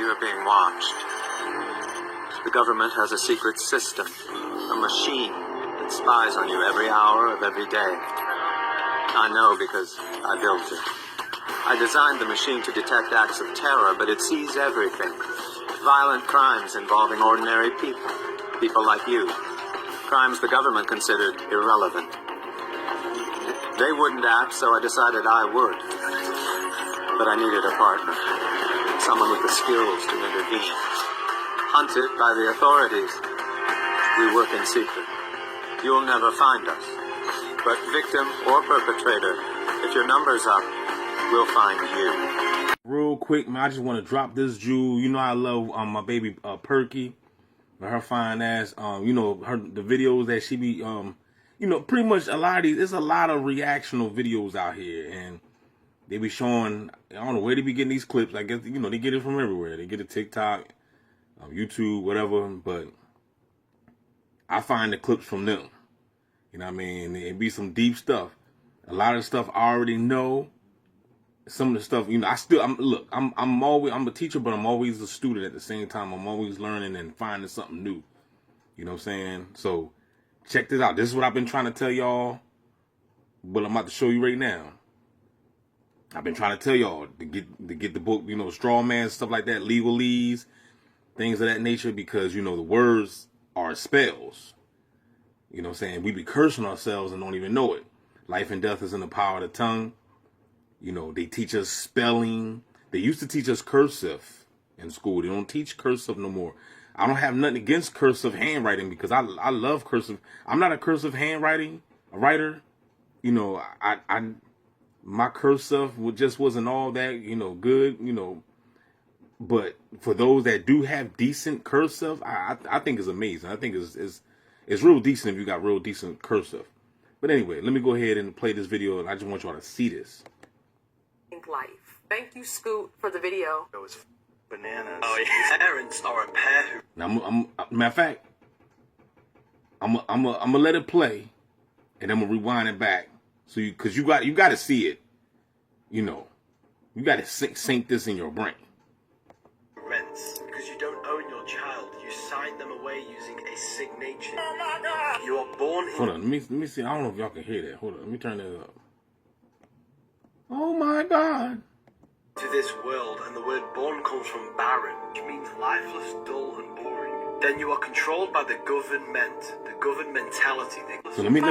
You're being watched. The government has a secret system, a machine that spies on you every hour of every day. I know because I built it. I designed the machine to detect acts of terror, but it sees everything. Violent crimes involving ordinary people, people like you. Crimes the government considered irrelevant. They wouldn't act, so I decided I would. But I needed a partner, someone with the skills to intervene. Hunted by the authorities, we work in secret. You'll never find us. But victim or perpetrator, if your number's up, we'll find you. Real quick, man, I just want to drop this jewel. You know I love my baby Perky, her fine ass. You know the videos that she be you know, pretty much a lot of these. There's a lot of reactional videos out here, and they be showing. I don't know where they be getting these clips. I guess you know they get it from everywhere. They get it TikTok, YouTube, whatever. But I find the clips from them. You know what I mean? It be some deep stuff. A lot of stuff I already know. Some of the stuff, you know, I'm a teacher, but I'm always a student at the same time. I'm always learning and finding something new. You know what I'm saying? So check this out. This is what I've been trying to tell y'all, but I'm about to show you right now. I've been trying to tell y'all to get the book, you know, straw man, stuff like that, legalese, things of that nature, because, you know, the words are spells. You know what I'm saying? We be cursing ourselves and don't even know it. Life and death is in the power of the tongue. You know, they teach us spelling. They used to teach us cursive in school. They don't teach cursive no more. I don't have nothing against cursive handwriting because I love cursive. I'm not a cursive writer. You know, my cursive just wasn't all that, you know, good, you know. But for those that do have decent cursive, I think it's amazing. I think it's real decent if you got real decent cursive. But anyway, let me go ahead and play this video, and I just want y'all to see this. Life. Thank you, Scoot, for the video. It was bananas. Oh, yeah. Parents are a pair who... Now, matter of fact, I'm gonna let it play, and I'm gonna rewind it back, so because you got to see it. You know, you got to sink this in your brain. Rents, because you don't own your child, you sign them away using a signature. Oh my God! You are born in... Hold on, let me see. I don't know if y'all can hear that. Hold on, let me turn this up. Oh my God. To this world, and the word born comes from barren, which means lifeless, dull, and boring. Then you are controlled by the government, the government mentality. So let me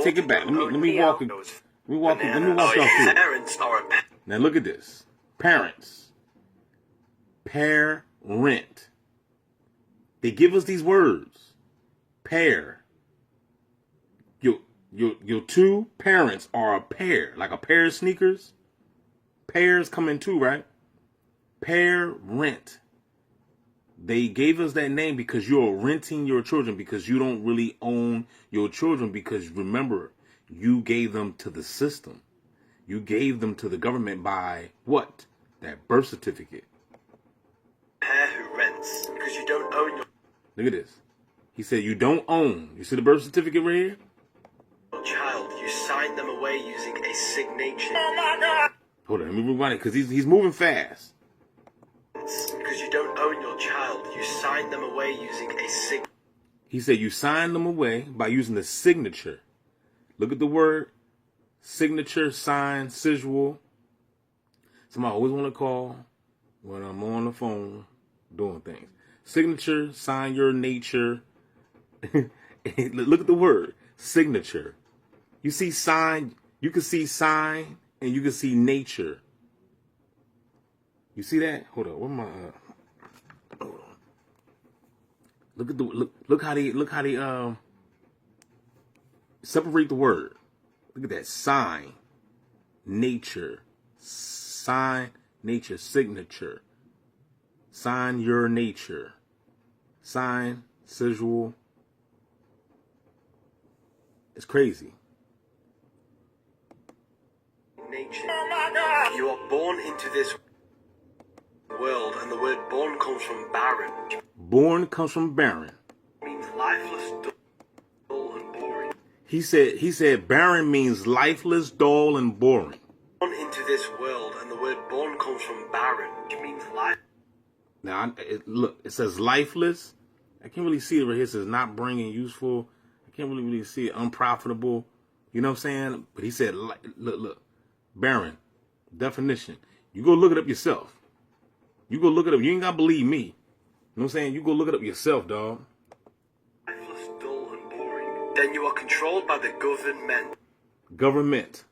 take it back. Let me walk y'all through. Parents are a... Now look at this. Parents. Parent. They give us these words. Pair. Your two parents are a pair, like a pair of sneakers. Pairs come in two, right? Parent. They gave us that name because you're renting your children, because you don't really own your children, because remember, you gave them to the system. You gave them to the government by what? That birth certificate. Pair who rents, because you don't own your... Look at this. He said you don't own. You see the birth certificate right here? Child, you sign them away using a signature. Oh my God! Hold on, let me rewind it because he's moving fast. Because you don't own your child, you sign them away using a signature. He said you sign them away by using the signature. Look at the word signature, sign, sigil. Somebody always want to call when I'm on the phone doing things. Signature, sign your nature. Look at the word signature. You see sign, you can see sign, and you can see nature. You see that? Hold on, where am I? Hold on. Look at the look how they separate the word. Look at that sign, nature, sign, nature, signature, sign your nature, sign, sigil. It's crazy. Nature. Oh my God! You are born into this world, and the word born comes from barren. Born comes from barren. It means lifeless, dull, and boring. He said barren means lifeless, dull, and boring. Born into this world, and the word born comes from barren, which means life. Now, look, it says lifeless. I can't really see it right here. It says not bringing useful. I can't really see it. Unprofitable. You know what I'm saying? But he said, look, barren. Definition. You go look it up yourself. You go look it up. You ain't got to believe me. You know what I'm saying? You go look it up yourself, dog. Lifeless, dull, and boring. Then you are controlled by the government. Government.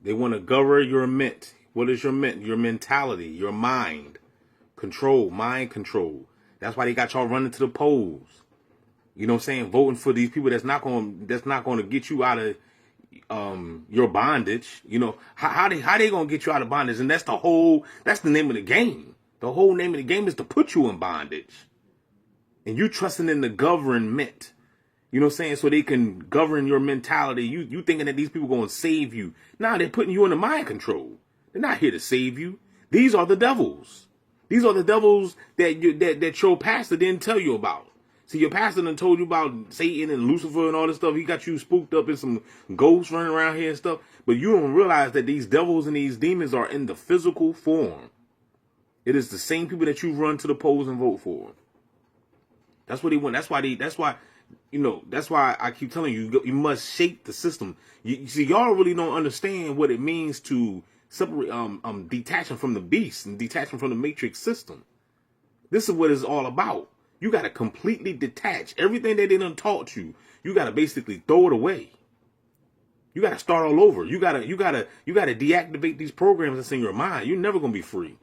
They want to govern your ment. What is your ment? Your mentality, your mind. Control, mind control. That's why they got y'all running to the polls. You know what I'm saying? Voting for these people that's not going to get you out of your bondage. You know, how they going to get you out of bondage? And that's the name of the game. The whole name of the game is to put you in bondage. And you trusting in the government. You know what I'm saying? So they can govern your mentality. You thinking that these people going to save you. Nah, they're putting you under mind control. They're not here to save you. These are the devils. These are the devils that your pastor didn't tell you about. See, your pastor done told you about Satan and Lucifer and all this stuff. He got you spooked up in some ghosts running around here and stuff. But you don't realize that these devils and these demons are in the physical form. It is the same people that you run to the polls and vote for. That's what they want. That's why I keep telling you, you must shake the system. You see, y'all really don't understand what it means to separate, detaching from the beast and detaching from the matrix system. This is what it's all about. You got to completely detach everything that they done taught you. You got to basically throw it away. You got to start all over. You got to deactivate these programs that's in your mind. You're never going to be free.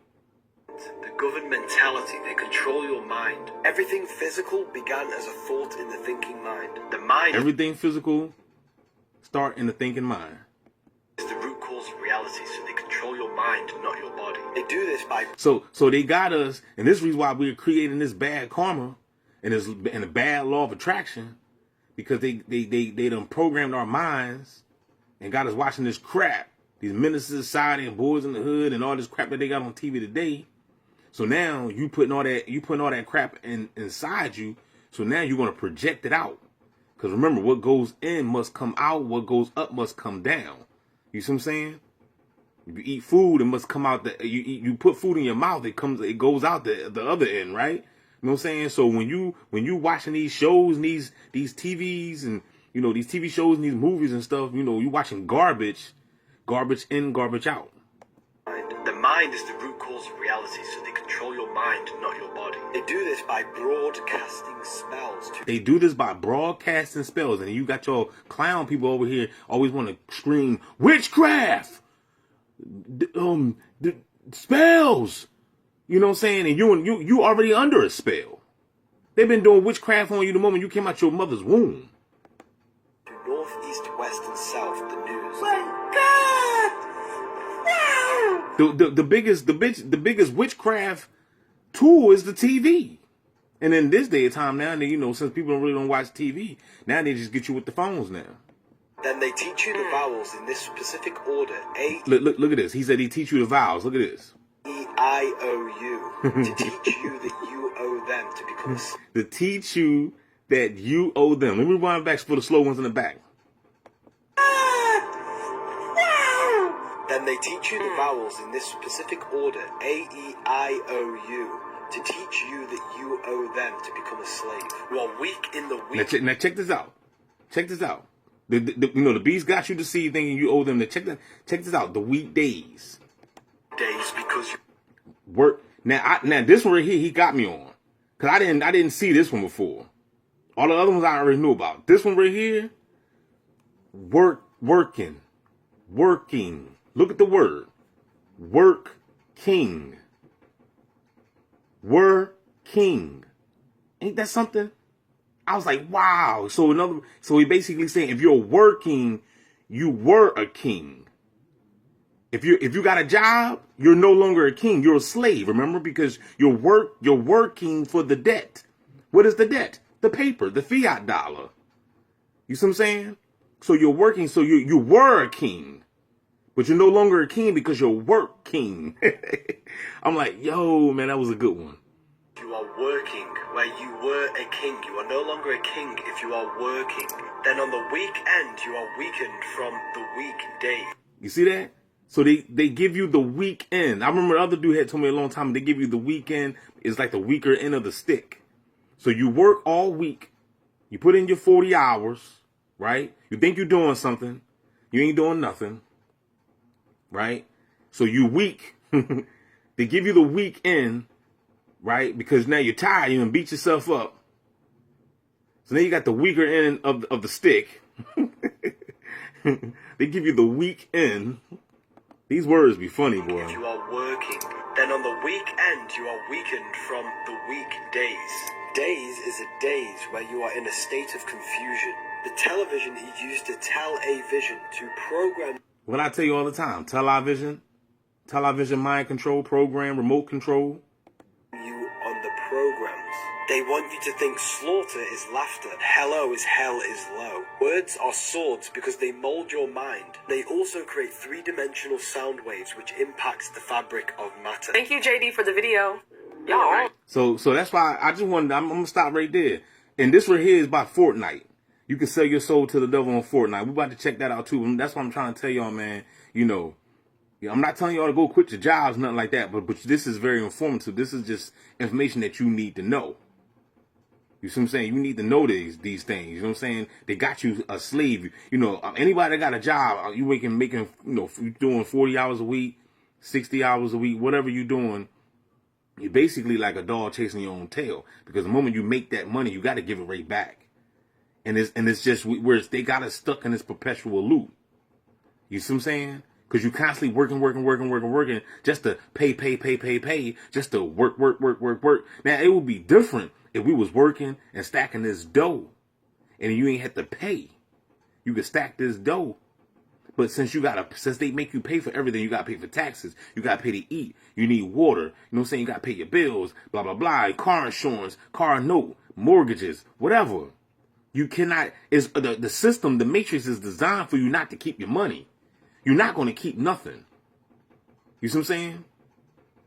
The government mentality, they control your mind. Everything physical began as a thought in the thinking mind. The mind. Everything physical start in the thinking mind. Is the root cause of reality, so they control your mind, not your body. They do this by. So they got us, and this is the reason why we're creating this bad karma and a bad law of attraction, because they done programmed our minds and got us watching this crap, these Ministers of Society and Boys in the Hood and all this crap that they got on TV today. So now you putting all that crap inside you. So now you're gonna project it out. Because remember, what goes in must come out. What goes up must come down. You see what I'm saying? If you eat food, it must come out. You put food in your mouth, it goes out the other end, right? You know what I'm saying? So when you watching these shows and these TVs and these TV shows and these movies and stuff, you watching garbage in, garbage out. The mind is the root cause of reality, so they control your mind, not your body. They do this by broadcasting spells. They do this by broadcasting spells, and you got your clown people over here always want to scream witchcraft, the spells. You know what I'm saying? And you already under a spell. They've been doing witchcraft on you the moment you came out your mother's womb. To north, east, west, and south, the news. The biggest witchcraft tool is the TV. And in this day of time now, since people don't watch TV, now they just get you with the phones now. Then they teach you the vowels in this specific order. A. Look at this. He said he teach you the vowels. Look at this. E-I-O-U. To teach you that you owe them to become a... To teach you that you owe them. Let me rewind back for the slow ones in the back. Then they teach you the vowels in this specific order, A-E-I-O-U, to teach you that you owe them to become a slave. You are weak in the weak. Now check this out. Check this out. The beast got you deceived thinking you owe them. Check this out. The weekdays. Days because you work. Now this one right here he got me on, cause I didn't see this one before. All the other ones I already knew about. This one right here, working. Look at the word. Working. Ain't that something? I was like, wow. So he basically saying if you're working, you were a king. If you got a job, you're no longer a king. You're a slave. Remember, because you're working for the debt. What is the debt? The paper, the fiat dollar. You see what I'm saying? So you're working. So you were a king. But you're no longer a king because you're working. I'm like, yo, man, that was a good one. You are working where you were a king. You are no longer a king if you are working. Then on the weekend, you are weakened from the weekday. You see that? So they give you the weekend. I remember the other dude had told me a long time, they give you the weekend is like the weaker end of the stick. So you work all week. You put in your 40 hours, right? You think you're doing something. You ain't doing nothing, right? So you weak. They give you the weekend, right? Because now you're tired. You done beat yourself up. So then you got the weaker end of the stick. They give you the weekend. These words be funny, boy. If you are working, then on the weekend you are weakened from the weekdays. Days is a days where you are in a state of confusion. The television is used to tell a vision, to program. What I tell you all the time, television mind control program, remote control. You on the programs. They want you to think slaughter is laughter, hello is hell is low. Words are swords because they mold your mind. They also create three-dimensional sound waves which impacts the fabric of matter. Thank you, JD, for the video. Y'all. So that's why I just wanted, I'm going to stop right there. And this right here is about Fortnite. You can sell your soul to the devil on Fortnite. We're about to check that out too. And that's what I'm trying to tell y'all, man. You know, I'm not telling y'all to go quit your jobs, nothing like that. But this is very informative. This is just information that you need to know. You see what I'm saying? You need to know these things. You know what I'm saying? They got you a slave. You know, anybody that got a job, you making, you know, you doing 40 hours a week, 60 hours a week, whatever you're doing. You're basically like a dog chasing your own tail. Because the moment you make that money, you got to give it right back. And it's just where they got us stuck in this perpetual loop. You see what I'm saying? Because you constantly working just to pay, just to work. Now, it would be different if we was working and stacking this dough and you ain't had to pay. You could stack this dough. But since they make you pay for everything, you got to pay for taxes. You got to pay to eat. You need water. You know what I'm saying? You got to pay your bills, blah, blah, blah. Car insurance, car note, mortgages, whatever. You cannot, the system, the matrix is designed for you not to keep your money. You're not going to keep nothing. You see what I'm saying?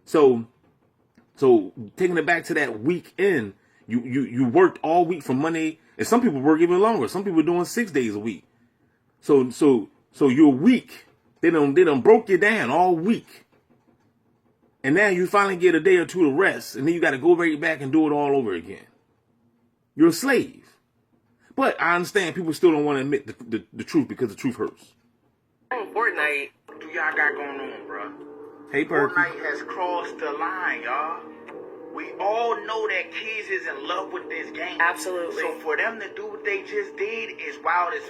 So taking it back to that weekend, you worked all week from Monday, and some people work even longer. Some people are doing 6 days a week. So you're weak. They done broke you down all week. And now you finally get a day or two to rest, and then you got to go right back and do it all over again. You're a slave. But I understand people still don't want to admit the truth because the truth hurts. Fortnite. What do y'all got going on, bro? Hey, Perky. Fortnite has crossed the line, y'all. We all know that kids is in love with this game. Absolutely. So for them to do what they just did is wild as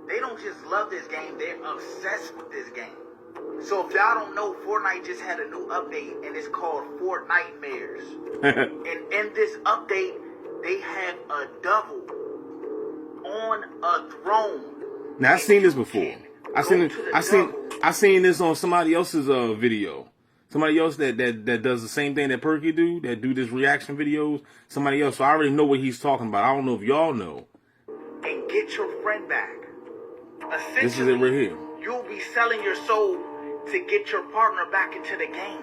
They don't just love this game, they're obsessed with this game. So if y'all don't know, Fortnite just had a new update, and it's called Fortnitemares. And in this update, they have a devil on a throne. Now I've seen this before. I seen this on somebody else's video. Somebody else that does the same thing that Perky do, that do this reaction videos. Somebody else. So I already know what he's talking about. I don't know if y'all know. And get your friend back. Essentially, This is it right here. You'll be selling your soul to get your partner back into the game.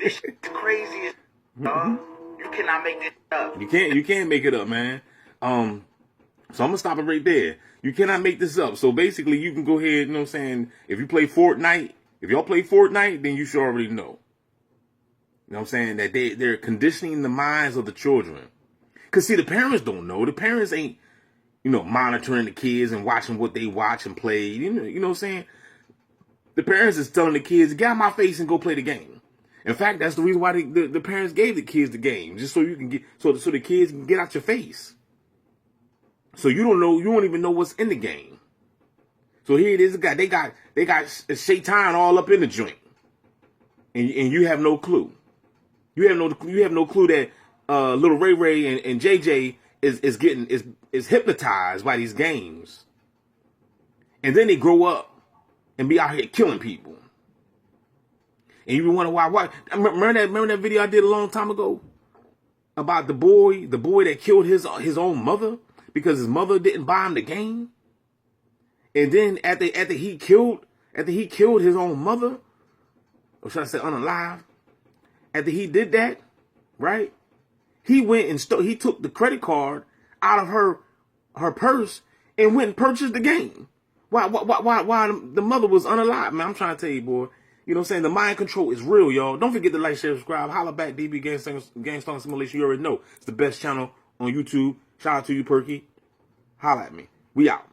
This shit's crazy as You cannot make this up. You can't make it up, man. So I'm gonna stop it right there. You cannot make this up. So basically you can go ahead, you know what I'm saying, if you play Fortnite, if y'all play Fortnite, then you should already know. You know what I'm saying? That they're conditioning the minds of the children. Cause see, the parents don't know. The parents ain't, you know, monitoring the kids and watching what they watch and play. You know what I'm saying? The parents is telling the kids, get out of my face and go play the game. In fact, that's the reason why the parents gave the kids the game, just so you can so the kids can get out your face. So you don't even know what's in the game. So here it is, they got Shaitan all up in the joint, and you have no clue. You have no clue that little Ray Ray and JJ is hypnotized by these games, and then they grow up and be out here killing people. And you wonder why? Remember that video I did a long time ago about the boy that killed his own mother because his mother didn't buy him the game. And then after he killed his own mother, or should I say unalive? After he did that, right? He went and he took the credit card out of her purse and went and purchased the game. Why the mother was unalive, man? I'm trying to tell you, boy. You know what I'm saying? The mind control is real, y'all. Don't forget to like, share, subscribe. Holla back, DB Gangstalking Simulation. You already know. It's the best channel on YouTube. Shout out to you, Perky. Holla at me. We out.